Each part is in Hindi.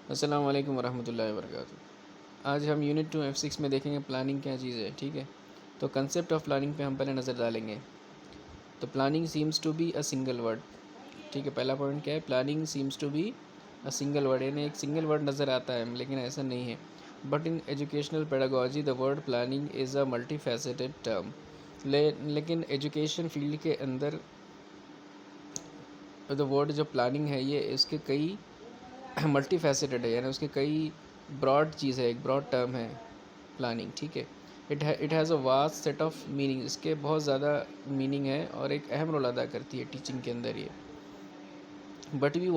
अस्सलाम वालेकुम वरहमतुल्लाहि वबरकातुहू। आज हम यूनिट 2 F6 में देखेंगे प्लानिंग क्या चीज़ है। ठीक है, तो कंसेप्ट ऑफ प्लानिंग पे हम पहले नज़र डालेंगे। तो planning seems to be a single word. ठीक है, पहला पॉइंट क्या है, planning seems to be a single word, यानी एक सिंगल वर्ड नज़र आता है, लेकिन ऐसा नहीं है। But in educational pedagogy the word planning is a multi faceted term. लेकिन एजुकेशन फील्ड के अंदर द वर्ड जो प्लानिंग है ये इसके कई मल्टी फैसेटेड है, यानी उसके कई ब्रॉड चीज़ है, एक ब्रॉड टर्म है प्लानिंग। ठीक है, it has a vast set of meaning, इसके बहुत ज़्यादा मीनिंग है और एक अहम रोल अदा करती है टीचिंग के अंदर ये। But we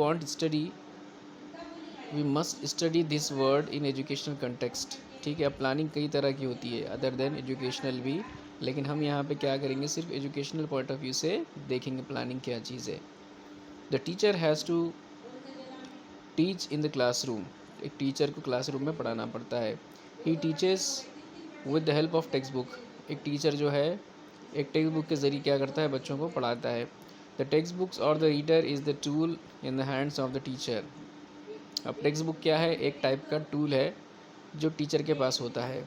must study this word in educational context. ठीक है, अब प्लानिंग कई तरह की होती है अदर देन एजुकेशनल भी, लेकिन हम यहाँ पे क्या करेंगे, सिर्फ एजुकेशनल पॉइंट ऑफ व्यू से देखेंगे प्लानिंग क्या चीज़ है। The teacher has to teach in the classroom. एक टीचर को क्लासरूम में पढ़ाना पड़ता है। He teaches with the help of text book. एक टीचर जो है एक टेक्स्ट बुक के ज़रिए क्या करता है, बच्चों को पढ़ाता है। द टेक्स्ट बुक्स और the reader is the tool in the hands of the teacher. अब टेक्स्ट बुक क्या है, एक टाइप का टूल है जो टीचर के पास होता है।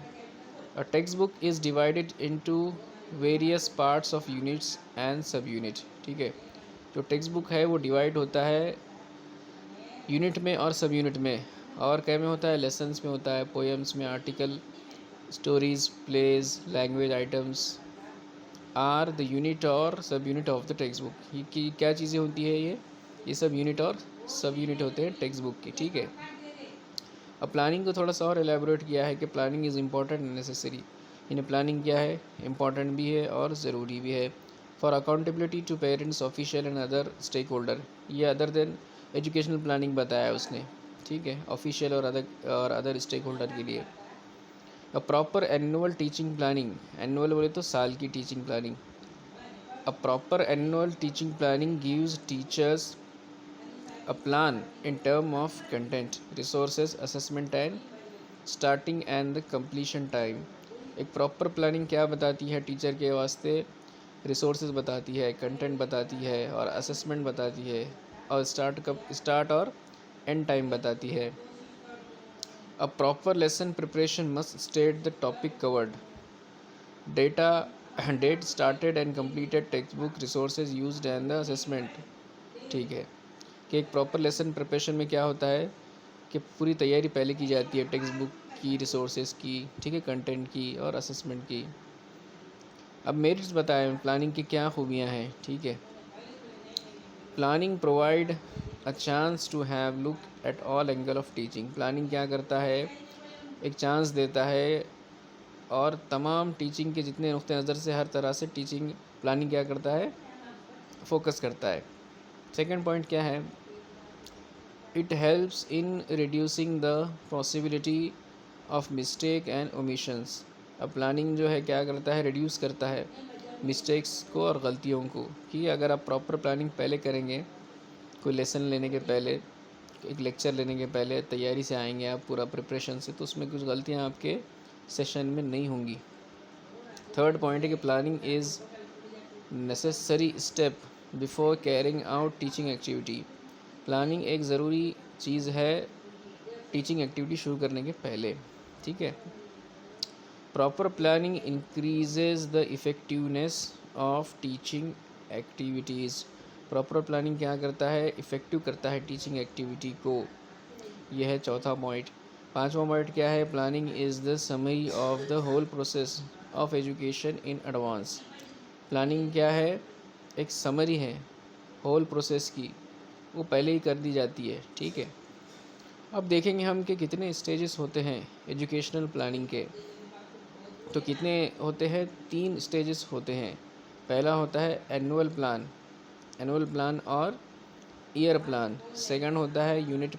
A text book is divided into various parts of units and सब यूनिट। ठीक है, जो टेक्स्ट बुक है वो डिवाइड होता है यूनिट में और सब यूनिट में, और क्या में होता है, लेसन्स में होता है, पोएम्स में, article, stories, plays, language items are the unit और sub unit of the textbook. ये की क्या चीज़ें होती है, ये सब यूनिट और सब यूनिट होते हैं टेक्स्ट बुक के। ठीक है, अब प्लानिंग को थोड़ा सा और एलेबोरेट किया है कि planning is important and necessary. इन्हें प्लानिंग क्या है, इम्पॉर्टेंट भी है और ज़रूरी भी है। For accountability to parents, official and other stake holder. ये अदर देन एजुकेशनल प्लानिंग बताया उसने। ठीक है, ऑफिशियल और अदर स्टेक होल्डर के लिए। A proper annual teaching planning, annual बोले तो साल की teaching planning. A proper annual teaching planning gives teachers a plan in term of content, resources, assessment and starting and the completion time. एक प्रॉपर प्लानिंग क्या बताती है टीचर के वास्ते, रिसोर्सेज बताती है, कंटेंट बताती है और असेसमेंट बताती है, और स्टार्ट और एंड टाइम बताती है। A proper lesson preparation must state the topic covered, data, date started and completed, text book, resources used and the assessment. ठीक है, कि एक प्रॉपर लेसन प्रिपरेशन में क्या होता है कि पूरी तैयारी पहले की जाती है, टेक्स्ट बुक की, रिसोर्सेज की, ठीक है, कंटेंट की और असेसमेंट की। अब मेरिट्स बताएं प्लानिंग की क्या खूबियां हैं। ठीक है, planning provide a chance to have look at all angle of teaching. Planning क्या करता है, एक चांस देता है और तमाम टीचिंग के जितने नुक्ते नज़र से हर तरह से टीचिंग प्लानिंग क्या करता है, फोकस करता है। सेकंड पॉइंट क्या है, it helps in reducing the possibility of mistake and omissions. अब प्लानिंग जो है क्या करता है, रिड्यूस करता है मिस्टेक्स को और गलतियों को। कि अगर आप प्रॉपर प्लानिंग पहले करेंगे, कोई लेसन लेने के पहले, एक लेक्चर लेने के पहले तैयारी से आएंगे आप पूरा प्रिपरेशन से, तो उसमें कुछ गलतियाँ आपके सेशन में नहीं होंगी। थर्ड पॉइंट है कि planning is necessary step before carrying out teaching activity. Planning एक ज़रूरी चीज़ है टीचिंग एक्टिविटी शुरू करने के पहले। ठीक है, proper planning increases the effectiveness of teaching activities. Proper planning क्या करता है, इफ़ेक्टिव करता है टीचिंग एक्टिविटी को। यह है चौथा पॉइंट। पांचवा पॉइंट क्या है, planning is the summary of the whole process of education in advance. Planning क्या है, एक समरी है होल प्रोसेस की, वो पहले ही कर दी जाती है। ठीक है, अब देखेंगे हम कि कितने स्टेजेस होते हैं एजुकेशनल प्लानिंग के। तो कितने होते हैं, 3 स्टेजेस होते हैं। पहला होता है एनुअल प्लान और ईयर प्लान। सेकंड होता है यूनिट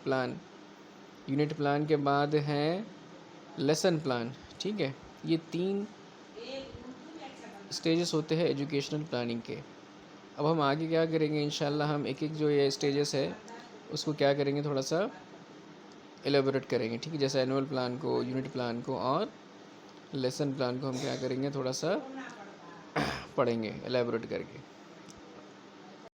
प्लान के बाद है लेसन प्लान। ठीक है, ये 3 स्टेजेस होते हैं एजुकेशनल प्लानिंग के। अब हम आगे क्या करेंगे, इंशाल्लाह हम एक एक जो ये स्टेजेस है उसको क्या करेंगे, थोड़ा सा एलेबोरेट करेंगे। ठीक है, जैसे एनुअल प्लान को, यूनिट प्लान को और लेसन प्लान को हम क्या करेंगे, थोड़ा सा पढ़ेंगे एलेबोरेट करके।